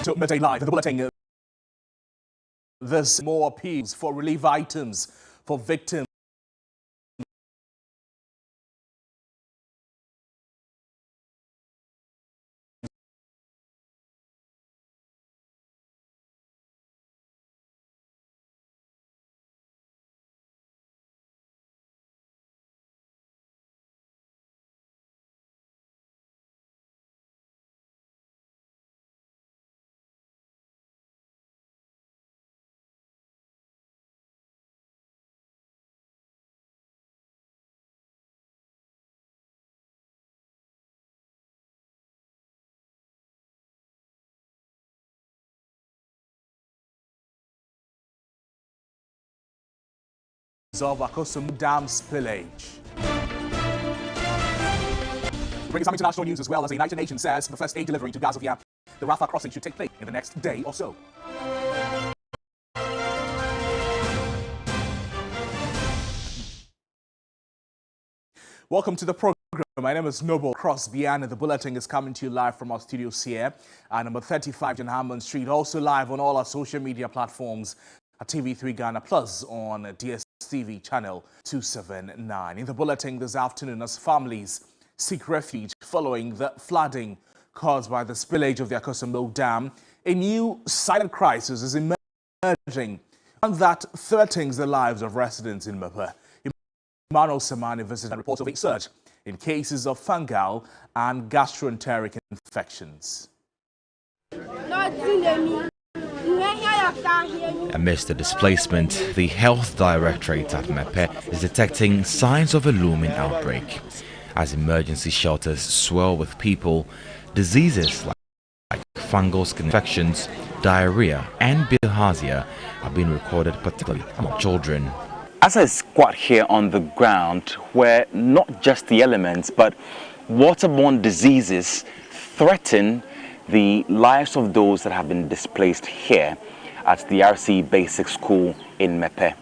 to Midday Live, the bulletin. There's more appeals for relief items for victims of Akosombo Dam spillage. Bringing some international news as well, as the United Nations says the first aid delivery to Gaza via the Rafah crossing should take place in the next day or so. Welcome to the program. My name is Noble Crosby, and the bulletin is coming to you live from our studios here at number 35 John Hammond Street. Also live on all our social media platforms at TV3 Ghana Plus on DSTV channel 279. In the bulletin this afternoon, as families seek refuge following the flooding caused by the spillage of the Akosombo Dam, a new silent crisis is emerging, and that threatens the lives of residents in Mepe. Emmanuel Samani visited and reports of a surge in cases of fungal and gastroenteric infections. Amidst the displacement, the Health Directorate at Mepe is detecting signs of a looming outbreak, as emergency shelters swell with people. Diseases like fungal skin infections, diarrhea and bilharzia are being recorded, particularly among children. As I squat here on the ground, where not just the elements but waterborne diseases threaten the lives of those that have been displaced here at the RC Basic School in Mepe.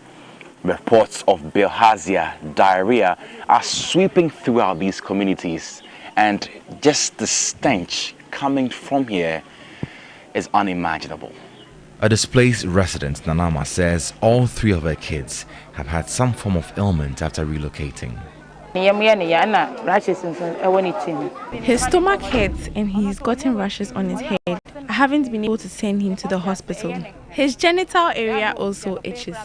Reports of bilharzia, diarrhea are sweeping throughout these communities, and just the stench coming from here is unimaginable. A displaced resident, Nanama, says all three of her kids have had some form of ailment after relocating. His stomach hurts and he's gotten rashes on his head. I haven't been able to send him to the hospital. His genital area also itches.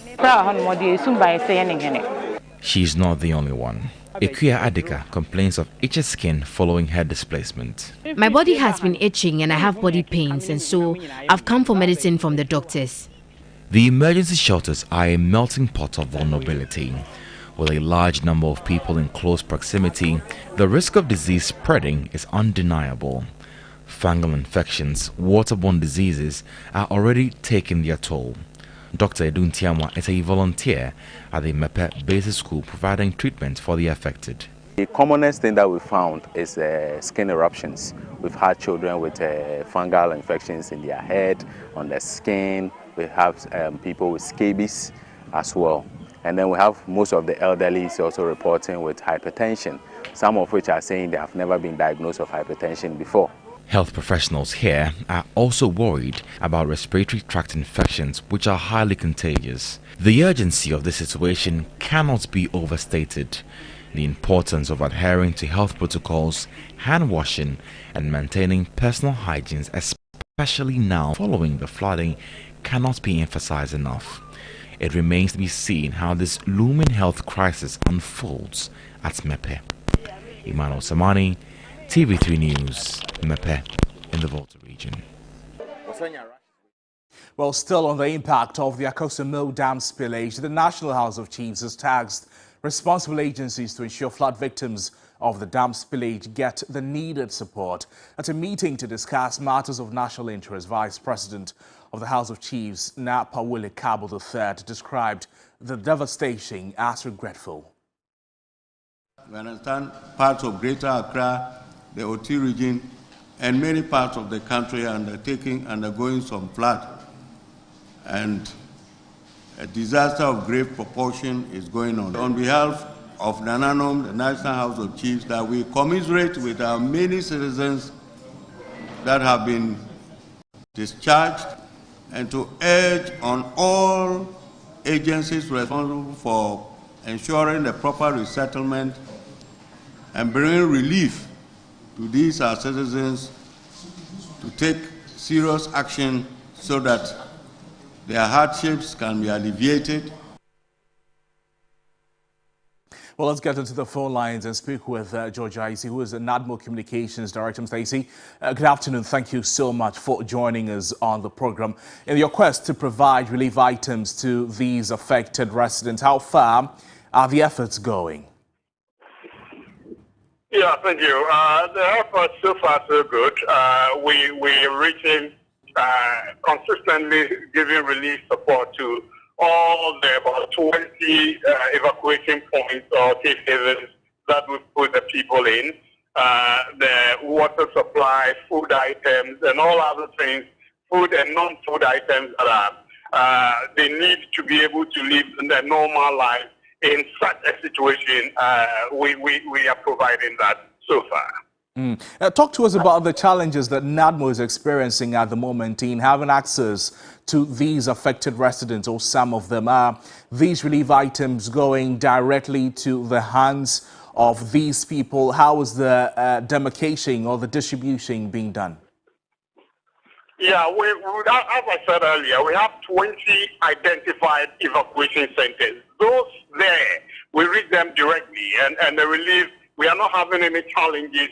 She's not the only one. Ekuya Adika complains of itchy skin following her displacement. My body has been itching and I have body pains, and so I've come for medicine from the doctors. The emergency shelters are a melting pot of vulnerability. With a large number of people in close proximity, the risk of disease spreading is undeniable. Fungal infections, waterborne diseases are already taking their toll. Dr. Edun Tiamwa is a volunteer at the Mepe Basic School providing treatment for the affected. The commonest thing that we found is skin eruptions. We've had children with fungal infections in their head, on their skin. We have people with scabies as well. And then we have most of the elderly also reporting with hypertension, some of which are saying they have never been diagnosed with hypertension before. Health professionals here are also worried about respiratory tract infections, which are highly contagious. The urgency of this situation cannot be overstated. The importance of adhering to health protocols, hand washing and maintaining personal hygiene, especially now following the flooding, cannot be emphasized enough. It remains to be seen how this looming health crisis unfolds at Mepe. Emmanuel Samani, TV3 News, Mepe in the Volta region. Well, still on the impact of the Akosombo Dam spillage, the National House of Chiefs has tasked responsible agencies to ensure flood victims of the dam spillage get the needed support. At a meeting to discuss matters of national interest, Vice President of the House of Chiefs, Napawule Kabo III, described the devastation as regretful. We understand parts of Greater Accra, the Oti region, and many parts of the country are undergoing some flood. And a disaster of grave proportion is going on. On behalf of NANANOM, the National House of Chiefs, that we commiserate with our many citizens that have been discharged, and to urge on all agencies responsible for ensuring the proper resettlement and bringing relief to these our citizens to take serious action so that their hardships can be alleviated. Well, let's get into the phone lines and speak with George Aisi, who is the NADMO Communications Director. Mr. Aisi, good afternoon. Thank you so much for joining us on the program. In your quest to provide relief items to these affected residents, how far are the efforts going? Yeah, thank you. The efforts so far so good. We're reaching consistently giving relief support to all the about 20 evacuation points or safe havens that we put the people in. The water supply, food items, and all other things, food and non-food items that they need to be able to live their normal life. In such a situation, we are providing that so far. Talk to us about the challenges that NADMO is experiencing at the moment in having access to these affected residents, or some of them. Are these relief items going directly to the hands of these people? How is the demarcation or the distribution being done? Yeah, as I said earlier, we have 20 identified evacuation centers. Those there, we reach them directly, and the relief, we are not having any challenges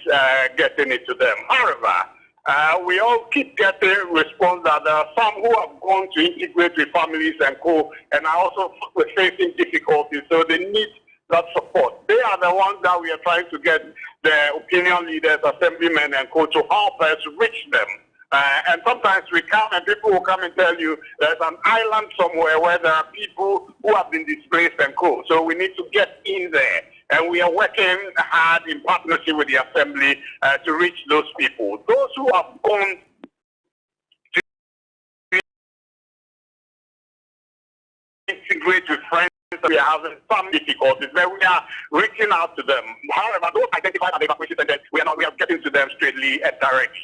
getting it to them. However, we all keep getting response that there are some who have gone to integrate with families and co, and are also facing difficulties, so they need that support. They are the ones that we are trying to get the opinion leaders, assemblymen and co to help us reach them. And sometimes we come and people will come and tell you there's an island somewhere where there are people who have been displaced and co. So we need to get in there. And we are working hard in partnership with the assembly to reach those people. Those who have gone to integrate with friends, we are having some difficulties, but we are reaching out to them. However, those identified as evacuation centers, we are getting to them straightly and directly.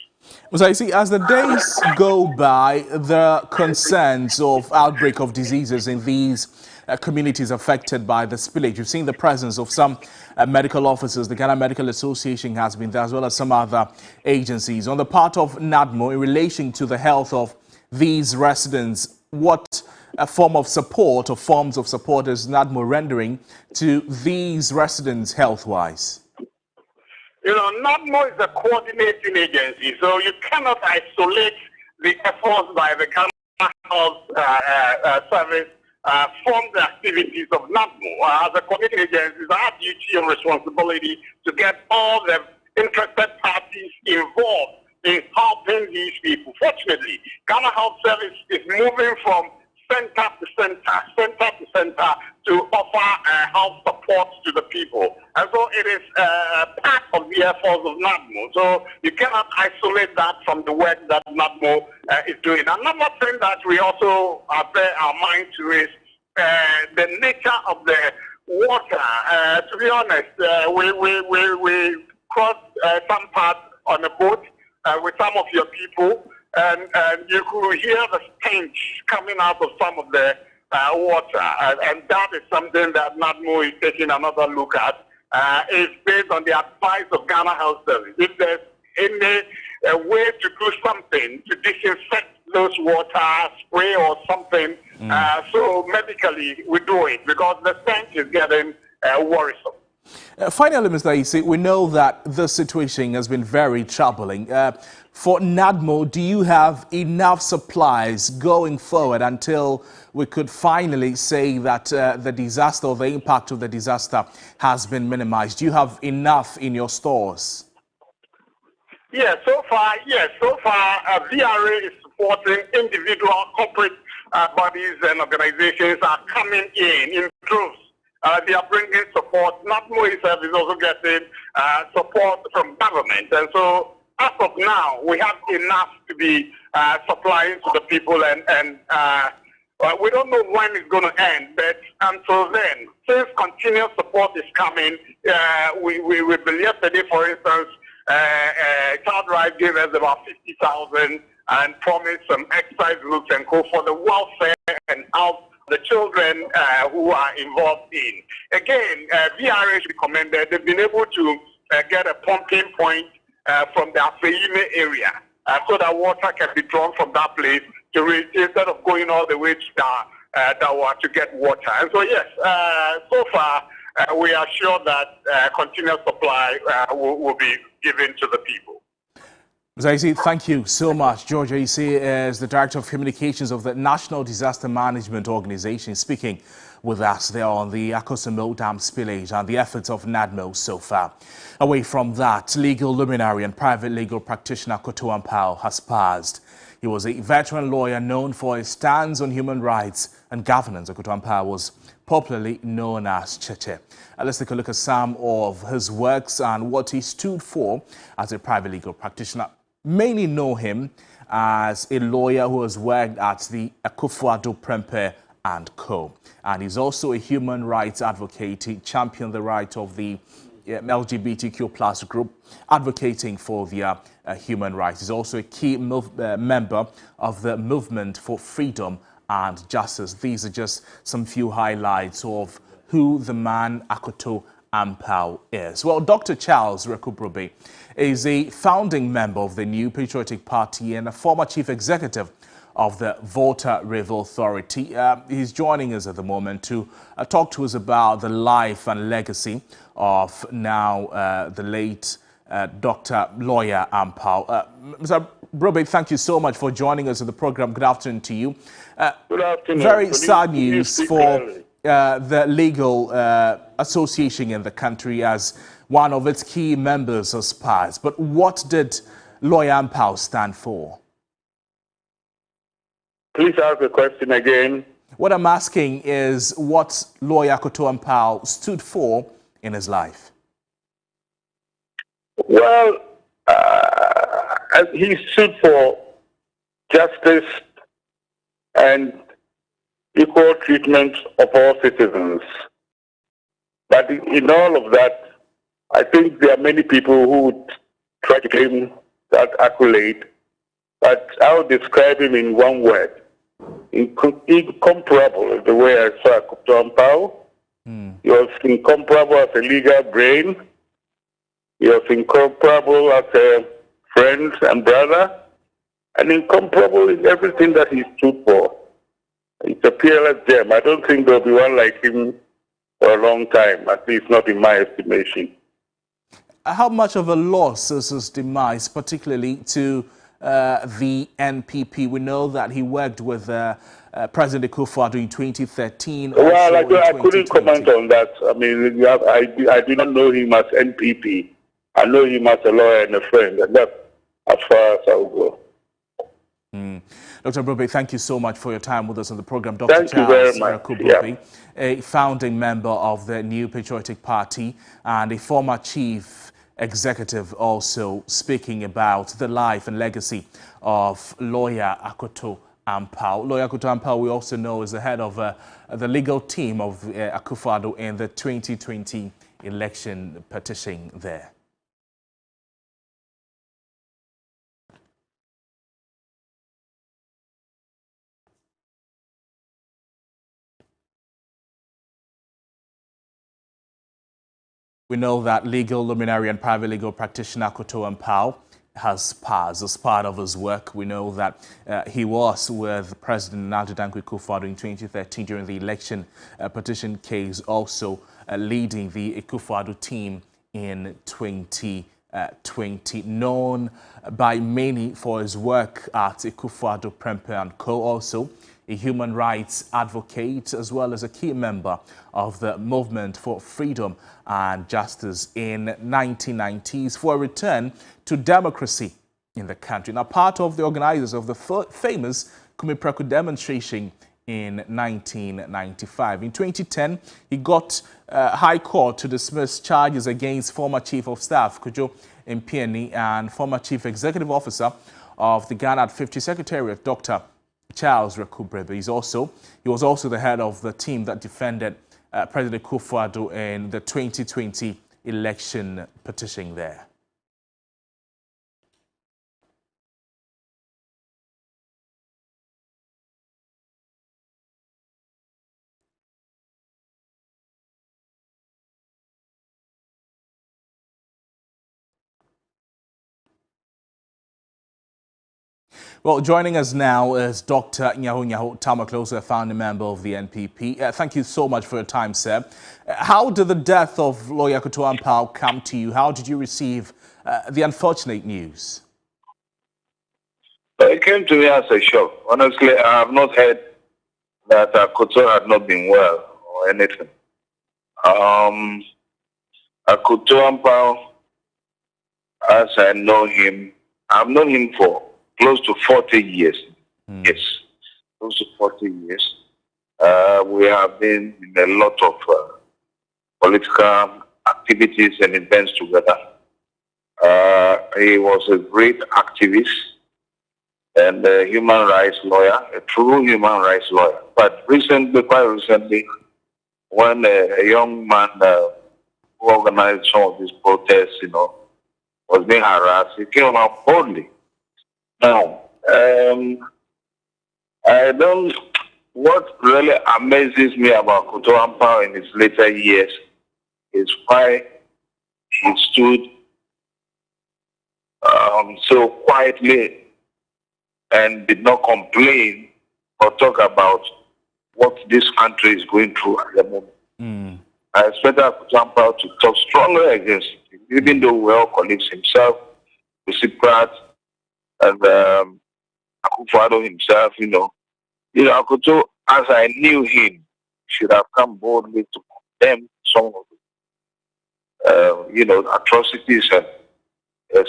So I see, as the days go by, the concerns of outbreak of diseases in these communities affected by the spillage. You've seen the presence of some medical officers. The Ghana Medical Association has been there, as well as some other agencies. On the part of NADMO, in relation to the health of these residents, what form of support or forms of support is NADMO rendering to these residents health-wise? You know, NADMO is a coordinating agency, so you cannot isolate the efforts by the Ghana Health Service from the activities of NADMO. As a coordinating agency, it's our duty and responsibility to get all the interested parties involved in helping these people. Fortunately, Ghana Health Service is moving from center to center to offer health support to the people. And so it is part of the efforts of NADMO. So you cannot isolate that from the work that NADMO is doing. Another thing that we also bear our mind to is the nature of the water. To be honest, we crossed some part on a boat with some of your people, and you could hear the stench coming out of some of the water, and that is something that NADMO is taking another look at. It's based on the advice of Ghana Health Service. If there's any way to do something to disinfect those water, spray or something, so medically we do it, because the stench is getting worrisome. Finally, Mr. Aisi, we know that the situation has been very troubling. For NADMO, do you have enough supplies going forward until we could finally say that the disaster or the impact of the disaster has been minimized? Do you have enough in your stores? Yes, so far, VRA is supporting individual corporate bodies and organizations are coming in droves. They are bringing support. NADMO itself is also getting support from government. And so as of now, we have enough to be supplying to the people, and we don't know when it's going to end, but until then, since continuous support is coming, we believe yesterday, for instance, Child Right gave us about 50,000 and promised some excise routes and co for the welfare and health the children who are involved in. Again, VRH recommended they've been able to get a pumping point from the Afeime area so that water can be drawn from that place to instead of going all the way to Dawa to get water. And so yes, so far we are sure that continuous supply will be given to the people. Mr. Aisi, thank you so much. George Aisi is the Director of Communications of the National Disaster Management Organization, speaking with us there on the Akosombo Dam spillage and the efforts of NADMO so far. Away from that, legal luminary and private legal practitioner Akoto Ampao has passed. He was a veteran lawyer known for his stance on human rights and governance. Akoto Ampao was popularly known as Cheche. Let's take a look at some of his works and what he stood for as a private legal practitioner. Many know him as a lawyer who has worked at the Akufo-Addo Prempeh and Co. And he's also a human rights advocate. He championed the right of the LGBTQ plus group, advocating for their human rights. He's also a key member of the Movement for Freedom and Justice. These are just some few highlights of who the man Akoto Ampao is. Well, Dr. Charles Rekubrobe is a founding member of the New Patriotic Party and a former chief executive of the Volta River Authority. He's joining us at the moment to talk to us about the life and legacy of now the late Dr. Lawyer Ampao. Mr. Brobe, thank you so much for joining us in the program. Good afternoon to you. Good afternoon. Very sad news for the legal association in the country, as one of its key members has passed. But what did Lawyer Ampao stand for? Please ask the question again. What I'm asking is what Lawyer Akoto Ampao stood for in his life. Well, he stood for justice and equal treatment of all citizens. But in all of that, I think there are many people who would try to claim that accolade, but I'll describe him in one word. Incomparable is the way I saw Akoto Ampao. He was incomparable as a legal brain. He was incomparable as a friend and brother, and incomparable in everything that he stood for. It's a peerless gem. I don't think there'll be one like him for a long time, at least not in my estimation. How much of a loss is his demise, particularly to the NPP? We know that he worked with President Akufo-Addo in 2013. Well, I couldn't comment on that. I mean, I do not know him as NPP. I know him as a lawyer and a friend, and that's as far as I will go. Dr. Brobe, thank you so much for your time with us on the program. Dr. Thank you very much. Brobe, a founding member of the New Patriotic Party and a former chief executive, also speaking about the life and legacy of Lawyer Akoto Ampao. Lawyer Akoto Ampao, we also know, is the head of the legal team of Akufo-Addo in the 2020 election petition there. We know that legal luminary and private legal practitioner Akoto Ampao has passed. As part of his work, we know that he was with President Nana Addo Dankwa Akufo-Addo in 2013 during the election petition case, also leading the Akufo-Addo team in 2020. Known by many for his work at Akufo-Addo Prempeh and Co. Also a human rights advocate, as well as a key member of the Movement for Freedom and Justice in 1990s for a return to democracy in the country. Now, part of the organizers of the famous Kumi Preko demonstration in 1995. In 2010, he got High Court to dismiss charges against former Chief of Staff Kojo Mpiani and former Chief Executive Officer of the Ghana 50 Secretariat, Dr. Charles Rekubrobe. He was also the head of the team that defended President Akufo-Addo in the 2020 election petition there. Well, joining us now is Dr. Nyaho Tamaklo, a founding member of the NPP. Thank you so much for your time, sir. How did the death of Lawyer Akoto Ampao come to you? How did you receive the unfortunate news? It came to me as a shock. Honestly, I have not heard that Akoto had not been well or anything. Akoto Ampao, as I know him, I've known him for close to 40 years. Yes, close to 40 years. We have been in a lot of political activities and events together. He was a great activist and a human rights lawyer, a true human rights lawyer. But recently, quite recently, when a young man who organized some of these protests, was being harassed, he came out boldly. Now, what really amazes me about Akoto Ampao in his later years is why he stood so quietly and did not complain or talk about what this country is going through at the moment. I expect Akoto Ampao to talk strongly against it, even though we all colleagues himself, Pratt, and Akufo-Addo himself, Akoto, as I knew him, should have come boldly to condemn some of the, atrocities and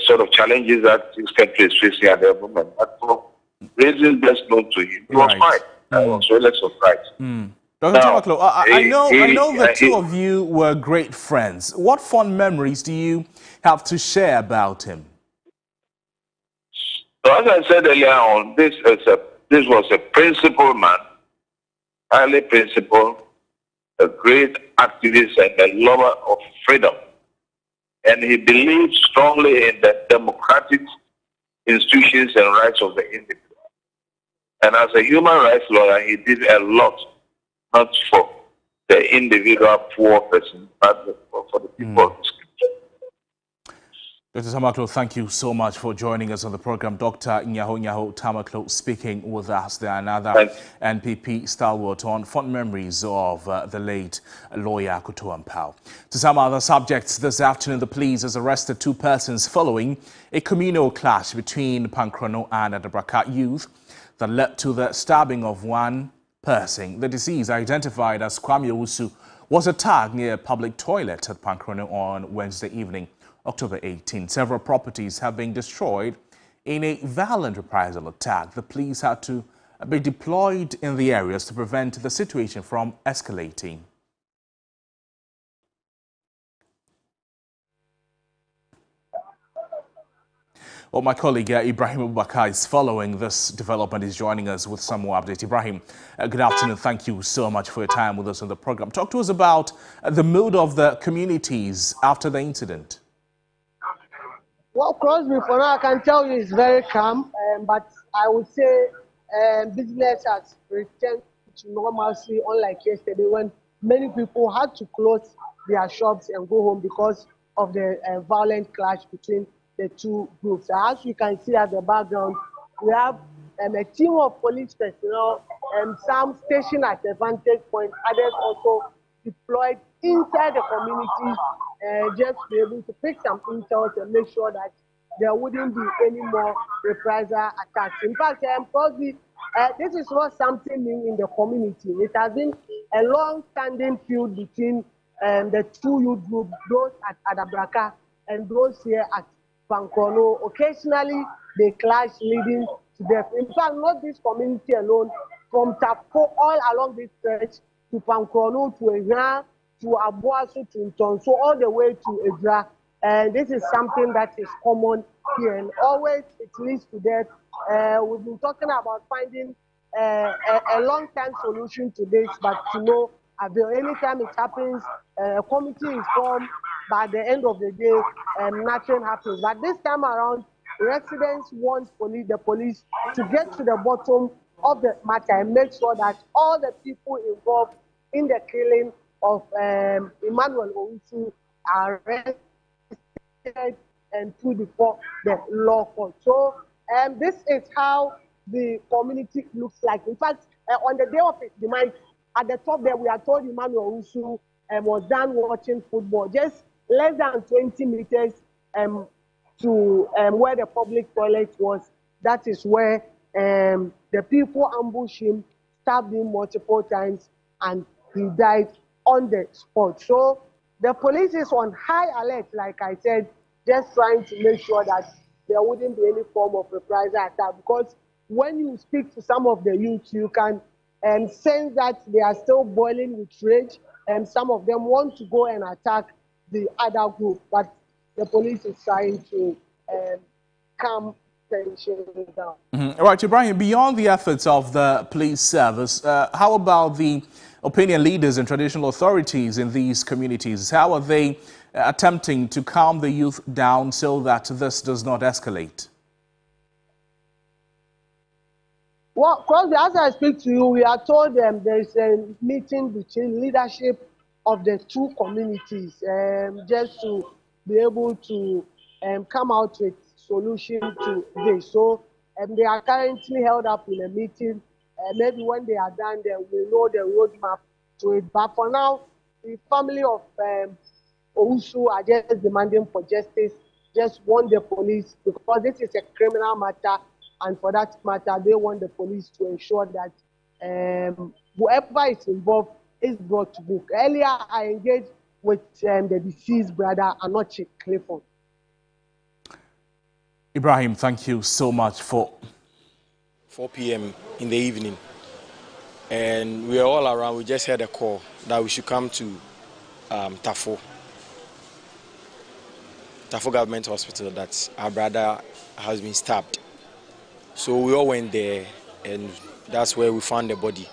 sort of challenges that this country is facing at the moment. But for reasons best known to him, he was fine. I was really surprised. Dr. Tamaklo, I know the two of you were great friends. What fond memories do you have to share about him? So as I said earlier on, this was a principled man, highly principled, a great activist and a lover of freedom. And he believed strongly in the democratic institutions and rights of the individual. And as a human rights lawyer, he did a lot, not for the individual poor person, but for the people of this country. Dr. Tamaklo, thank you so much for joining us on the program. Dr. Nyaho Tamaklo speaking with us. There another NPP stalwart on fond memories of the late lawyer Akoto Ampao. To some other subjects, this afternoon the police has arrested 2 persons following a communal clash between Pankrono and Adabraka youth that led to the stabbing of one person. The deceased, identified as Kwame Owusu, was attacked near a public toilet at Pankrono on Wednesday evening, October 18. Several properties have been destroyed in a violent reprisal attack. The police had to be deployed in the areas to prevent the situation from escalating. Well, my colleague Ibrahim Abubakar is following this development. He's joining us with some more updates. Ibrahim, good afternoon. Thank you so much for your time with us on the program. Talk to us about the mood of the communities after the incident. Well, Crosby, for now, I can tell you it's very calm, but I would say business has returned to normalcy, unlike yesterday when many people had to close their shops and go home because of the violent clash between the two groups. As you can see at the background, we have a team of police personnel, some stationed at the vantage point, others also deployed inside the community just to be able to pick some intel and make sure that there wouldn't be any more reprisal attacks. In fact, Crosby, this is not something new in the community. It has been a long-standing feud between the two youth groups, those at Adabraka and those here at Pankrono. Occasionally, they clash, leading to death. In fact, not this community alone, from Tapo all along this stretch to Pankrono, to Ehia, to Abuasu, to Ntonso, all the way to Edra. And this is something that is common here, and always it leads to death. We've been talking about finding a long-term solution to this, but to no avail. Anytime it happens, a committee is formed. By the end of the day, nothing happens. But this time around, residents want the police to get to the bottom of the matter and make sure that all the people involved in the killing of Emmanuel Owusu are arrested and put before the law court. So This is how the community looks like. In fact, on the day of his demise, at the top there, we are told Emmanuel Owusu was done watching football, just less than 20 meters to where the public toilet was. That is where the people ambushed him, stabbed him multiple times, and he died on the spot. So the police is on high alert, like I said, just trying to make sure that there wouldn't be any form of reprisal attack. Because when you speak to some of the youth, you can sense that they are still boiling with rage, and some of them want to go and attack the other group. But the police is trying to calm tension down. All right, Ibrahim, beyond the efforts of the police service, how about the opinion leaders and traditional authorities in these communities? How are they attempting to calm the youth down so that this does not escalate? Well, Crosby, as I speak to you, we are told there is a meeting between leadership of the two communities just to be able to come out with solution to this. So they are currently held up in a meeting. Maybe when they are done, then we know the roadmap to it. But for now, the family of Owusu are just demanding for justice, just want the police, because this is a criminal matter, and for that matter, they want the police to ensure that whoever is involved is brought to book. Earlier, I engaged with the deceased brother, Anochi Clifford. Ibrahim, thank you so much for 4 p.m. in the evening, and we are all around. We just heard a call that we should come to Tafo Government Hospital, that our brother has been stabbed. So we all went there, and that's where we found the body.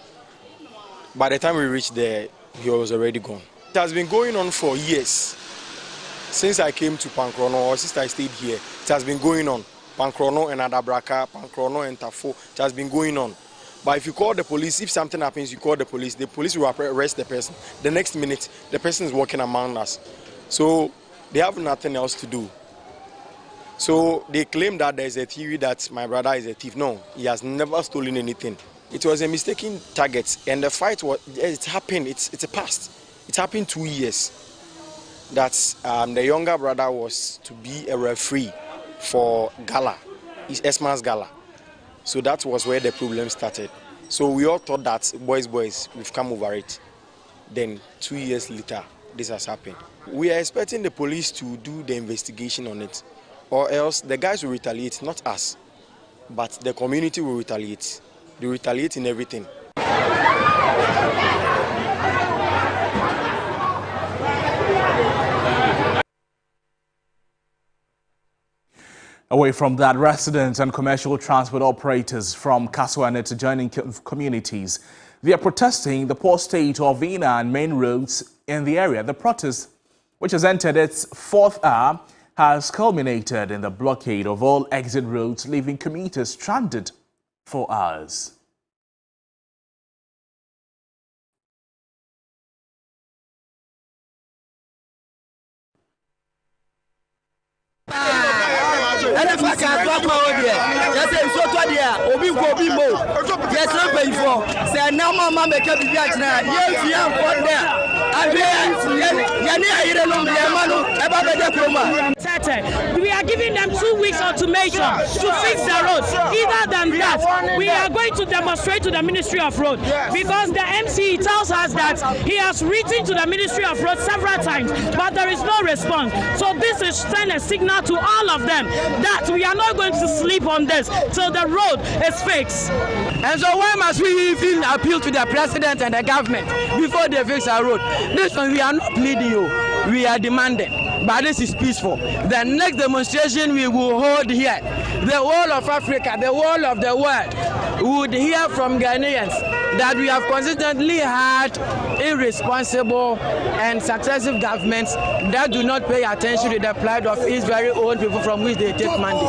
By the time we reached there, he was already gone. It has been going on for years. Since I came to Pankrono, or since I stayed here, it has been going on. Pankrono and Adabraka, Pankrono and Tafo, it has been going on. But if you call the police, if something happens, you call the police will arrest the person. The next minute, the person is walking among us. So they have nothing else to do. So they claim that there's a theory that my brother is a thief. No, he has never stolen anything. It was a mistaken target, and the fight it happened. It's a past. It happened 2 years. That the younger brother was to be a referee for Gala, it's Esma's Gala. So that was where the problem started. So we all thought that, boys, we've come over it. Then 2 years later, this has happened. We are expecting the police to do the investigation on it, or else the guys will retaliate, not us, but the community will retaliate. They retaliate in everything. Away from that, residents and commercial transport operators from Kasoa and its adjoining communities, they are protesting the poor state of Ina and main roads in the area. The protest, which has entered its 4th hour, has culminated in the blockade of all exit roads, leaving commuters stranded for hours. We are giving them 2 weeks ultimatum to fix the roads. Either than that, we are going to demonstrate to the Ministry of Road, because the MCE tells us that he has written to the Ministry of Road several times, but there is no response. So this is sending a signal to all of them that we are not going to sleep on this till the road is fixed. And so why must we even appeal to the president and the government before they fix our road? This one, we are not pleading you, we are demanding. But this is peaceful. The next demonstration we will hold here, the whole of Africa, the whole of the world would hear from Ghanaians that we have consistently had irresponsible and successive governments that do not pay attention to the plight of its very own people from which they take mandate.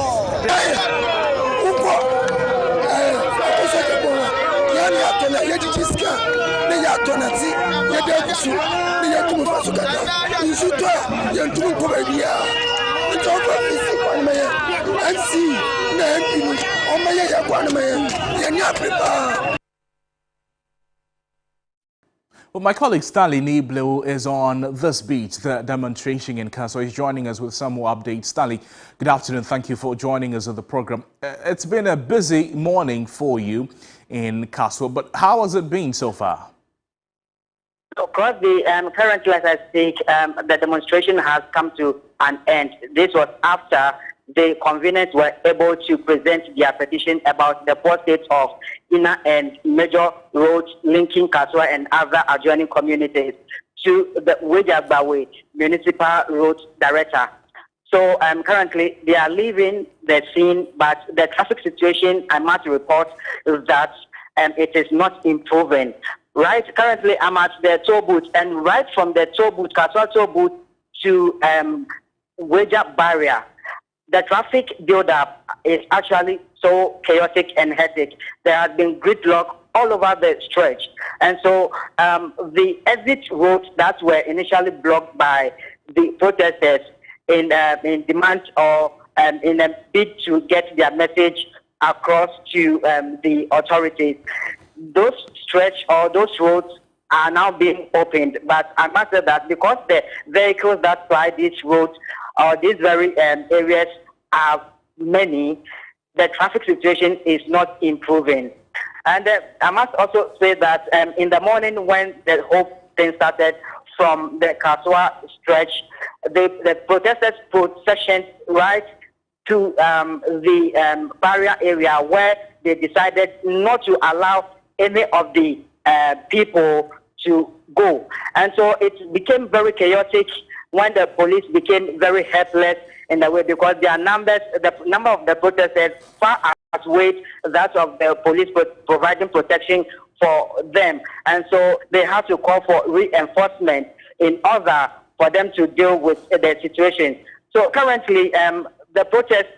Well, my colleague Stanley Niblu is on this beat, the demonstration in Kaswa. He's joining us with some more updates. Stanley, good afternoon. Thank you for joining us on the program. It's been a busy morning for you in Kaswa, but how has it been so far? So, Crosby, currently as I speak, the demonstration has come to an end. This was after the conveners were able to present their petition about the portraits of inner and major roads linking Kaswa and other adjoining communities to the Wejabawe Municipal Road Director. So currently they are leaving the scene, but the traffic situation, I must report, is that it is not improving. Right, currently I'm at the toll booth, and right from the toll booth, Kaswa toll booth to Weja barrier, the traffic build-up is actually so chaotic and hectic. There has been gridlock all over the stretch. And so the exit roads that were initially blocked by the protesters in demand or in a bid to get their message across to the authorities, those stretch or those roads are now being opened. But I must say that because the vehicles that fly these roads or these very areas are many, the traffic situation is not improving. And I must also say that in the morning when the whole thing started from the Kaswa stretch, the protesters processioned right to the barrier area where they decided not to allow any of the people to go. And so it became very chaotic when the police became very helpless in the way, because their numbers, the number of the protesters far outweighed that of the police providing protection for them. And so they have to call for reinforcement in order for them to deal with the situation. So currently, the protest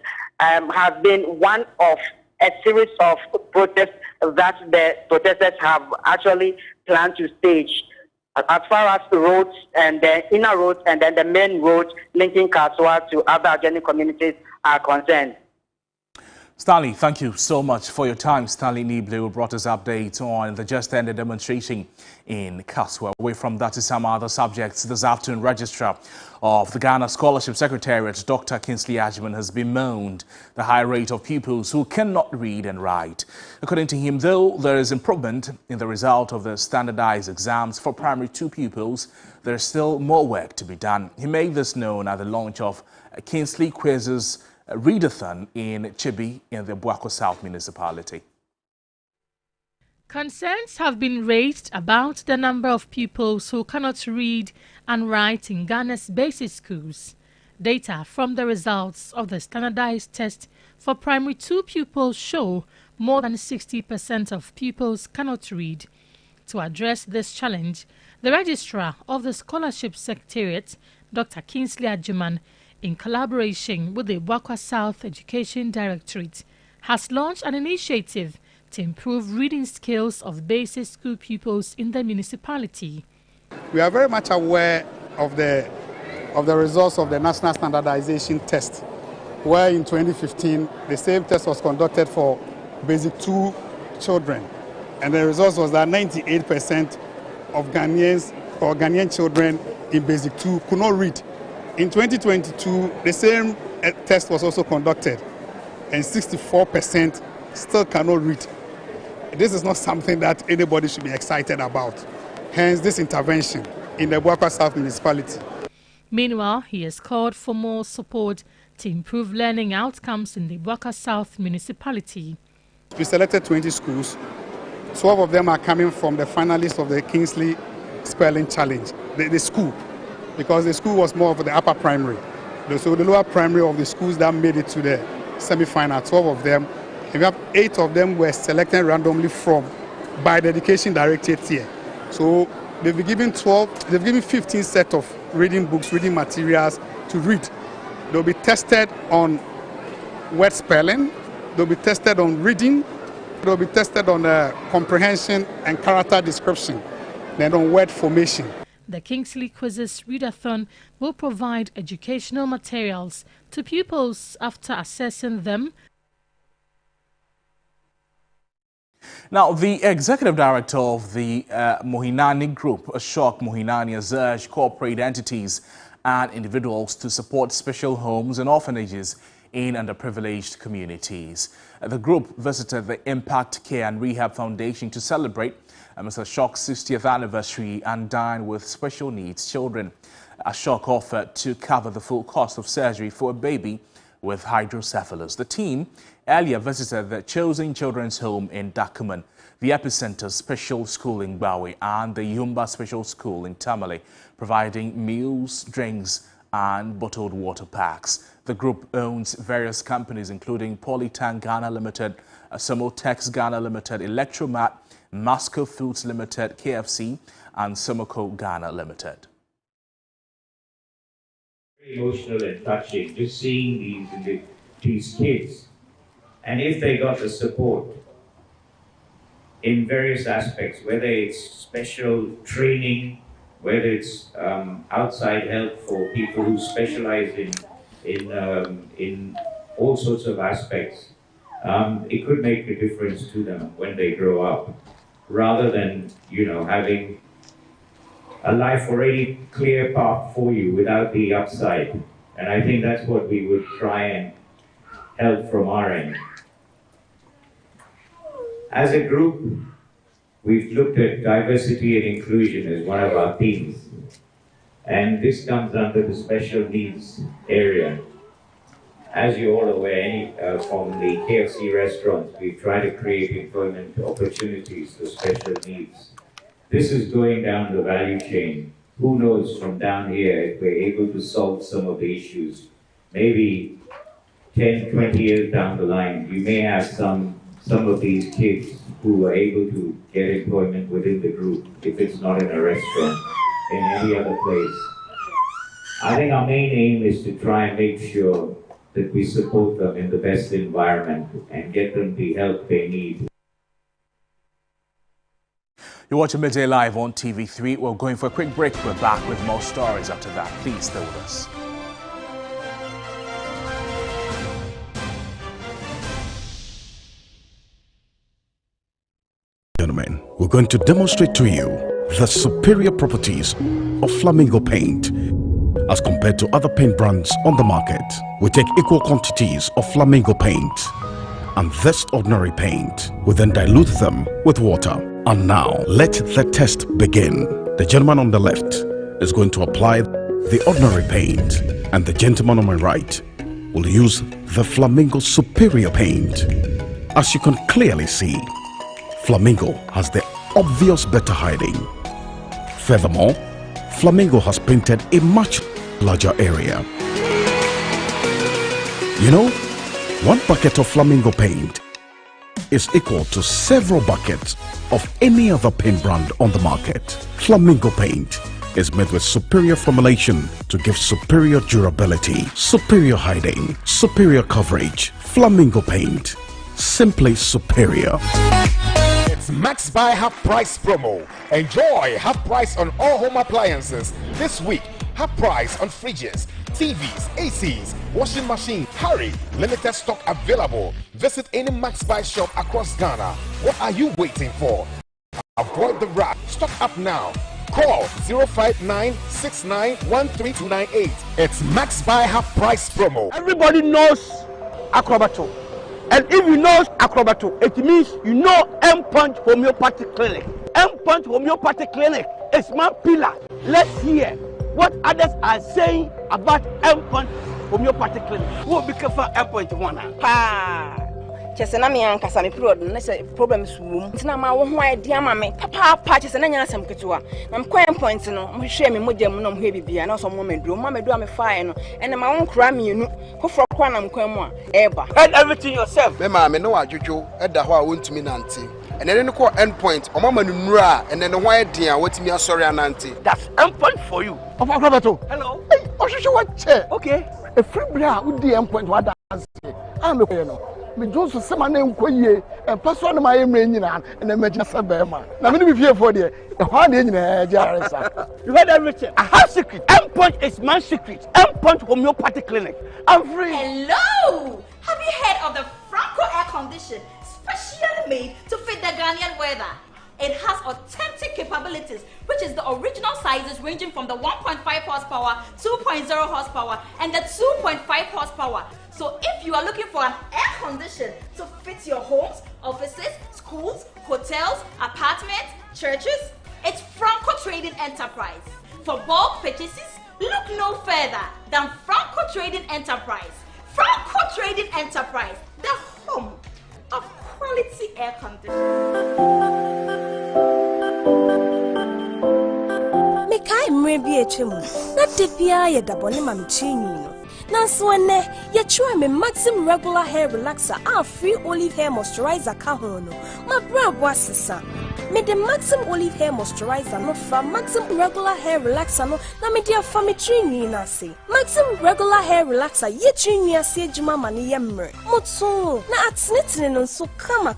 has been one of a series of protests that the protesters have actually planned to stage, as far as the roads and the inner roads and then the main roads linking Kaswa to other adjoining communities are concerned. Stanley, thank you so much for your time. Stanley Niblu brought us updates on the just-ended demonstration in Kaswa. Away from that to some other subjects, this afternoon, Registrar of the Ghana Scholarship Secretariat, Dr. Kingsley Agyeman, has bemoaned the high rate of pupils who cannot read and write. According to him, though there is improvement in the result of the standardized exams for primary 2 pupils, there is still more work to be done. He made this known at the launch of Kingsley Quizzes Readathon in Chibi in the Boako South municipality. Concerns have been raised about the number of pupils who cannot read and write in Ghana's basic schools. Data from the results of the standardized test for primary 2 pupils show more than 60% of pupils cannot read. To address this challenge, the Registrar of the Scholarship Secretariat, Dr. Kingsley Agyeman, in collaboration with the Boako South Education Directorate, has launched an initiative to improve reading skills of basic school pupils in the municipality. We are very much aware of the results of the National Standardization Test, where in 2015 the same test was conducted for basic 2 children, and the results was that 98% of Ghanaian children in basic 2 could not read. In 2022, the same test was also conducted, and 64% still cannot read. This is not something that anybody should be excited about. Hence, this intervention in the Boako South municipality. Meanwhile, he has called for more support to improve learning outcomes in the Boako South municipality. We selected 20 schools. 12 of them are coming from the finalists of the Kingsley Spelling Challenge, the school, because the school was more of the upper primary. So the lower primary of the schools that made it to the semi-final, 12 of them, and we have 8 of them were selected randomly by the Education Directorate here. So they've been given 15 sets of reading books, reading materials to read. They'll be tested on word spelling, they'll be tested on reading, they'll be tested on comprehension and character description, then on word formation. The Kingsley Quizzes Readathon will provide educational materials to pupils after assessing them. Now, the executive director of the Mohinani Group, Ashok Mohinani, has urged corporate entities and individuals to support special homes and orphanages in underprivileged communities. The group visited the Impact Care and Rehab Foundation to celebrate Mr. Ashok's 60th anniversary and dine with special needs children. Ashok offered to cover the full cost of surgery for a baby with hydrocephalus. The team earlier visited the Chosen Children's Home in Dakuman, the Epicenter Special School in Bawe, and the Yumba Special School in Tamale, providing meals, drinks, and bottled water packs. The group owns various companies, including Polytank Ghana Limited, Somotex Ghana Limited, Electromat, Masco Foods Limited, KFC, and Somoco Ghana Limited. Very emotional and touching, just seeing these kids, and if they got the support in various aspects, whether it's special training, whether it's outside help for people who specialize in all sorts of aspects, it could make a difference to them when they grow up, rather than, you know, having a life already clear path for you without the upside. And I think that's what we would try and help from our end. As a group, we've looked at diversity and inclusion as one of our themes. And this comes under the special needs area. As you're all aware, from the KFC restaurants, we try to create employment opportunities for special needs. This is going down the value chain. Who knows from down here if we're able to solve some of the issues. Maybe 10, 20 years down the line, you may have some of these kids who are able to get employment within the group, if it's not in a restaurant, in any other place. I think our main aim is to try and make sure that we support them in the best environment and get them the help they need. You're watching Midday Live on TV3. We're going for a quick break. We're back with more stories after that. Please stay with us. Gentlemen, we're going to demonstrate to you the superior properties of Flamingo paint as compared to other paint brands on the market. We take equal quantities of Flamingo paint and this ordinary paint. We then dilute them with water. And now, let the test begin. The gentleman on the left is going to apply the ordinary paint, and the gentleman on my right will use the Flamingo Superior paint. As you can clearly see, Flamingo has the obvious better hiding. Furthermore, Flamingo has painted a much larger area. You know, one bucket of Flamingo paint is equal to several buckets of any other paint brand on the market. Flamingo paint is made with superior formulation to give superior durability, superior hiding, superior coverage. Flamingo paint, simply superior. It's Max Buy Half Price promo. Enjoy half price on all home appliances this week. Half price on fridges, TVs, ACs, washing machine. Hurry! Limited stock available. Visit any Max Buy shop across Ghana. What are you waiting for? Avoid the rush. Stock up now. Call 059691328. It's Max Buy Half Price promo. Everybody knows Acrobato. And if you know Acrobato, it means you know M-Punch Homeopathic Clinic. M-Punch Homeopathic Clinic is my pillar. Let's hear what others are saying about M-Punch Homeopathic Clinic. Who will be careful M-Punch one? Chesena me ankasa me period na say problems wom ntina ma wo ho idea ma me papa chesena nya asem ketewa na me coin point no mo hwe me modam no mo hwe bibia na so mo meduro me fire no ene ma won kra me enu kofro kwa na mkwan mu a eba head everything yourself me ma me no adwodwo eda ho a wontumi nante ene ne ko end point o mama nuru a ene ne ho eden a watimi asori anante. That's end point for you. Of Acrobato. Hello. Hey, ohwehwe what che. Okay. A free bra wo di end point what dance. Am me ko no. me do so some name koye and pass one my emre and then make just a bema. Now me be fear for the one in Jaresa. You heard everything. I have secret. M-Punch is my secret. M-Punch Homeopathy Clinic. I'm free. Hello! Have you heard of the Franco air condition, specially made to fit the Ghanaian weather? It has authentic capabilities, which is the original sizes ranging from the 1.5 horsepower, 2.0 horsepower, and the 2.5 horsepower. So if you are looking for an air condition to fit your homes, offices, schools, hotels, apartments, churches, it's Franco Trading Enterprise. For bulk purchases, look no further than Franco Trading Enterprise. Franco Trading Enterprise, the home of quality air conditioning. Mekai mrebi echemu na debia ye dabone mamchinyi no nanso ene ye chua me maximum regular hair relaxer and free olive hair moisturizer ka ho no mabra boasesa me the maximum olive hair moisturizer no fa maximum regular hair relaxer no na me dia fa me chinyi na se maximum regular hair relaxer ye chinyi ase ejuma mane ye mre moto na atnetene no so kama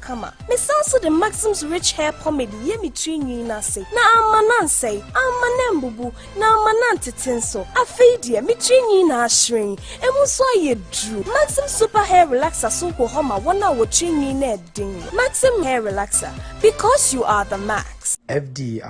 me sanso the maximum's rich hair pomade ye me chinyi na se na amananse amanembubu na amanantetenso afeidie me chinyi na ashrin emu so ye dru maximum super hair relaxer so ko homa wona wo chinyi na edin maximum hair relaxer because you are the max. FD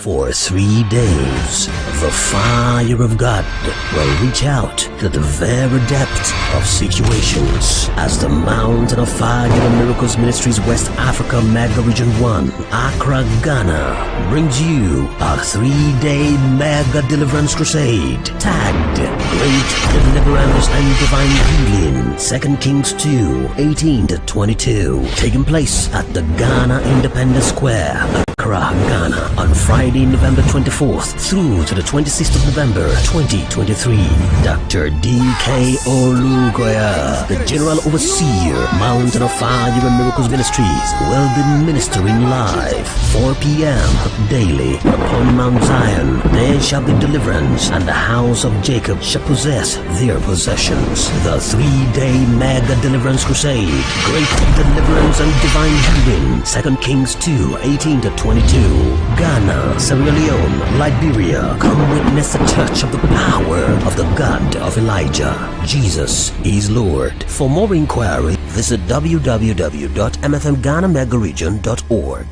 For 3 days, the fire of God will reach out to the very depths of situations as the Mountain of Fire and Miracles Ministries West Africa Mega Region 1, Accra, Ghana, brings you a 3-day mega deliverance crusade tagged Great Deliverance and Divine Healing, 2 Kings 2, 18-22, taking place at the Ghana Independence Square, Accra, Ghana, on Friday, November 24th through to the 26th of November 2023. Dr. D.K. Olugoya, the General Overseer, Mountain of Fire and Miracles Ministries, will be ministering live 4 p.m. daily upon Mount Zion. There shall be deliverance, and the house of Jacob shall possess their possessions. The 3-day mega deliverance crusade, Great Deliverance and Divine Healing, 2 Kings 2, 18-22. Ghana, Sierra Leone, Liberia, come witness the touch of the power of the God of Elijah. Jesus is Lord. For more inquiry, visit www.mfmghanamegaregion.org.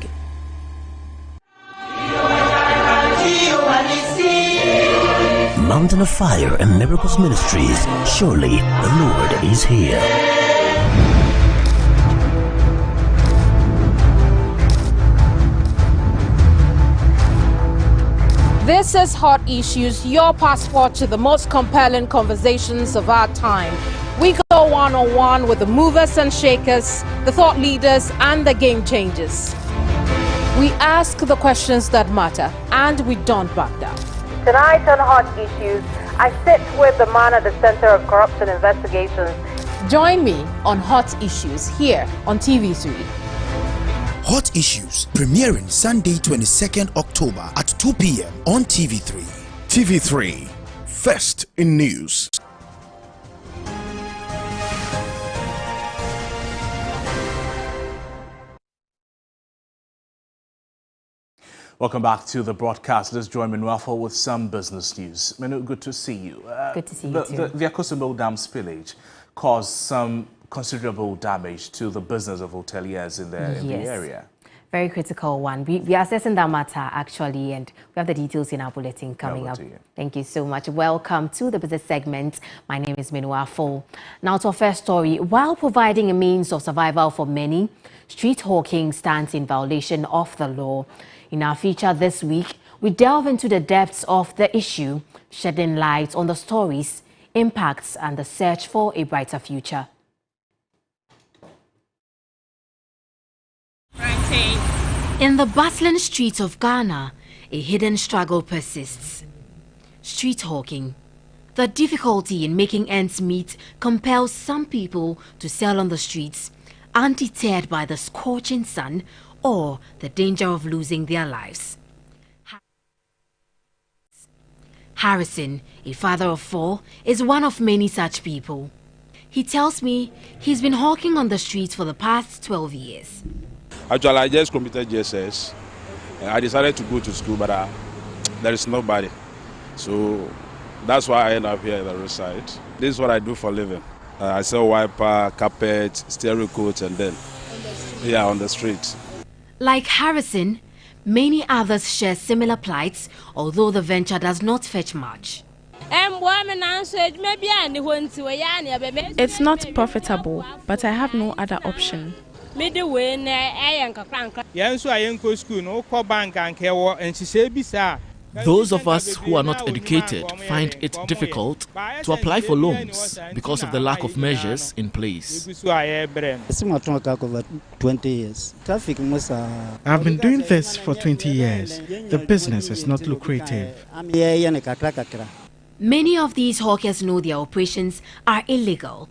Mountain of Fire and Miracles Ministries. Surely the Lord is here. This is Hot Issues, your passport to the most compelling conversations of our time. We go one-on-one with the movers and shakers, the thought leaders, and the game changers. We ask the questions that matter, and we don't back down. Tonight on Hot Issues, I sit with the man at the Center of Corruption Investigations. Join me on Hot Issues here on TV3. Hot Issues, premiering Sunday 22nd October at 2 p.m. on TV3. TV3, first in news. Welcome back to the broadcast. Let's join Menuafo with some business news. Menu, good to see you. Good to see you too. The Akosombo Dam spillage caused some considerable damage to the business of hoteliers in the area. Very critical one. We are assessing that matter actually, and we have the details in our bulletin coming up. Thank you so much. Welcome to the business segment. My name is Menuafo. Now to our first story. While providing a means of survival for many, street hawking stands in violation of the law. In our feature this week, we delve into the depths of the issue, shedding light on the stories, impacts, and the search for a brighter future. In the bustling streets of Ghana, a hidden struggle persists. Street hawking. The difficulty in making ends meet compels some people to sell on the streets, undeterred by the scorching sun or the danger of losing their lives. Harrison, a father of 4, is one of many such people. He tells me he's been hawking on the streets for the past 12 years. Actually, I just completed GSS. I decided to go to school, but there is nobody. So that's why I end up here at the roadside. This is what I do for a living. I sell wiper, carpet, stereo coats, and then, on the street. Like Harrison, many others share similar plights, although the venture does not fetch much. It's not profitable, but I have no other option. Those of us who are not educated find it difficult to apply for loans because of the lack of measures in place. I've been doing this for 20 years. The business is not lucrative. Many of these hawkers know their operations are illegal.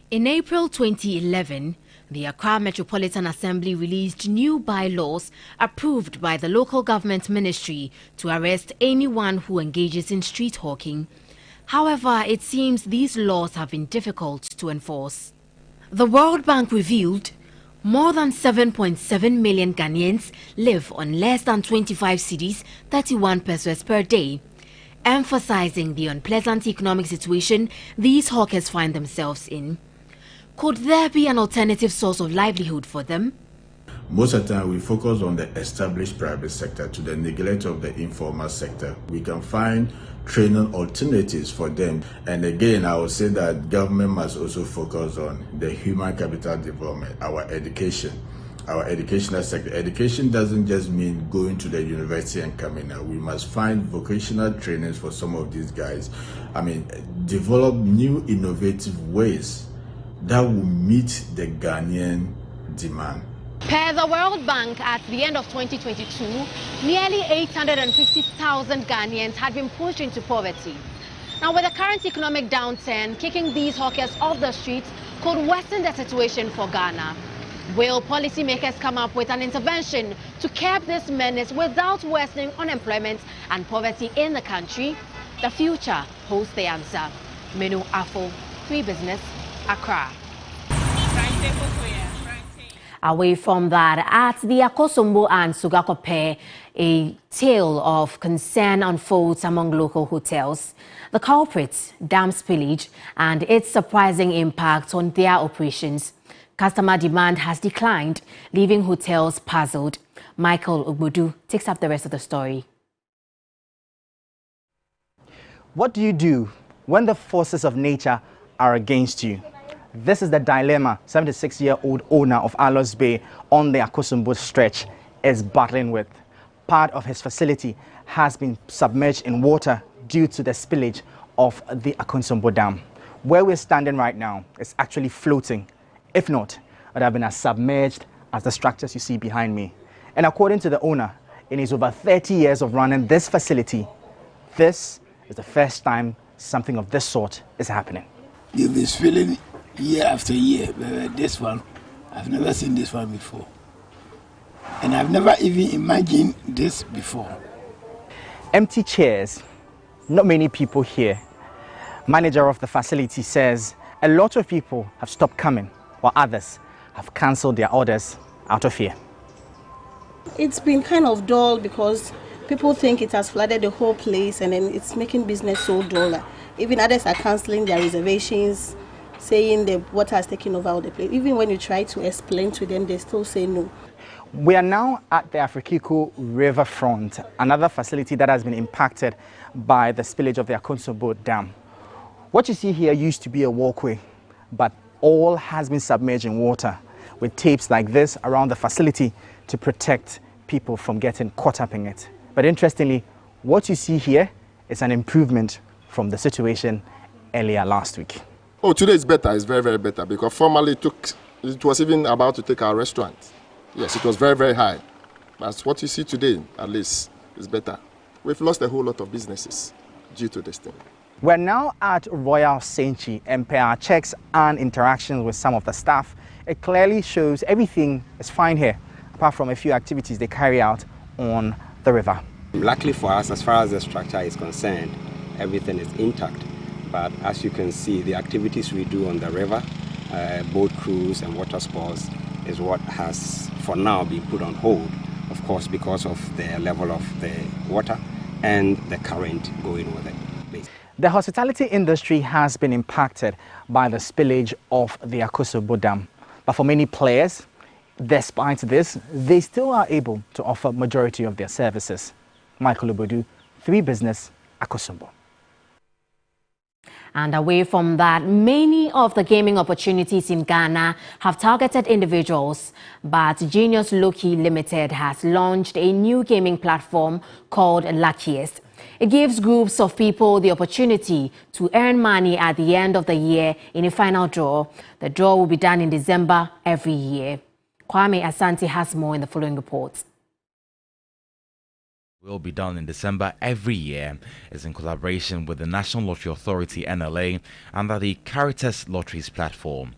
In April 2011, the Accra Metropolitan Assembly released new bylaws approved by the local government ministry to arrest anyone who engages in street hawking. However, it seems these laws have been difficult to enforce. The World Bank revealed more than 7.7 million Ghanaians live on less than 25 cedis, 31 pesos per day, emphasizing the unpleasant economic situation these hawkers find themselves in. Could there be an alternative source of livelihood for them? Most of the time we focus on the established private sector to the neglect of the informal sector. We can find training alternatives for them. And again, I would say that government must also focus on the human capital development, our education, our educational sector. Education doesn't just mean going to the university and coming out. We must find vocational trainings for some of these guys. Develop new innovative ways that will meet the Ghanaian demand. Per the World Bank, at the end of 2022, nearly 850,000 Ghanaians had been pushed into poverty. Now, with the current economic downturn, kicking these hawkers off the streets could worsen the situation for Ghana. Will policymakers come up with an intervention to curb this menace without worsening unemployment and poverty in the country? The future holds the answer. Menu Afo, Free Business, Accra. Away from that, at the Akosombo and Sugakope, a tale of concern unfolds among local hotels. The culprits, dam spillage, and its surprising impact on their operations. Customer demand has declined, leaving hotels puzzled. Michael Ogbodu takes up the rest of the story. What do you do when the forces of nature are against you? This is the dilemma 76-year-old owner of Alos Bay on the Akosombo stretch is battling with. Part of his facility has been submerged in water due to the spillage of the Akosombo Dam. Where we're standing right now is actually floating. If not, it would have been as submerged as the structures you see behind me. And according to the owner, in his over 30 years of running this facility, this is the first time something of this sort is happening. You've been spilling year after year, but this one, I've never seen this one before. And I've never even imagined this before. Empty chairs, not many people here. Manager of the facility says a lot of people have stopped coming, while others have cancelled their orders out of fear. It's been kind of dull because people think it has flooded the whole place and then it's making business so dull. Even others are cancelling their reservations, saying the water has taken over the place. Even when you try to explain to them, they still say no. We are now at the Afrikiko Riverfront, another facility that has been impacted by the spillage of the Akosombo Dam. What you see here used to be a walkway, but all has been submerged in water with tapes like this around the facility to protect people from getting caught up in it. But interestingly, what you see here is an improvement from the situation earlier last week. Oh, today is better. It's very, very better because formerly it was even about to take our restaurant. Yes, it was very, very high. But what you see today, at least, is better. We've lost a whole lot of businesses due to this thing. We're now at Royal Senchi, and per our checks and interactions with some of the staff, it clearly shows everything is fine here, apart from a few activities they carry out on the river. Luckily for us, as far as the structure is concerned, everything is intact. But as you can see, the activities we do on the river, boat cruise and water sports, is what has for now been put on hold, of course, because of the level of the water and the current going with it. The hospitality industry has been impacted by the spillage of the Akosombo Dam. But for many players, despite this, they still are able to offer majority of their services. Michael Obodu, 3 Business, Akosombo. And away from that, many of the gaming opportunities in Ghana have targeted individuals, but Genius Loki Limited has launched a new gaming platform called Luckiest. It gives groups of people the opportunity to earn money at the end of the year in a final draw. The draw will be done in December every year. Kwame Asante has more in the following report. Will be done in December every year. It's in collaboration with the National Lottery Authority NLA under the Caritas Lotteries platform.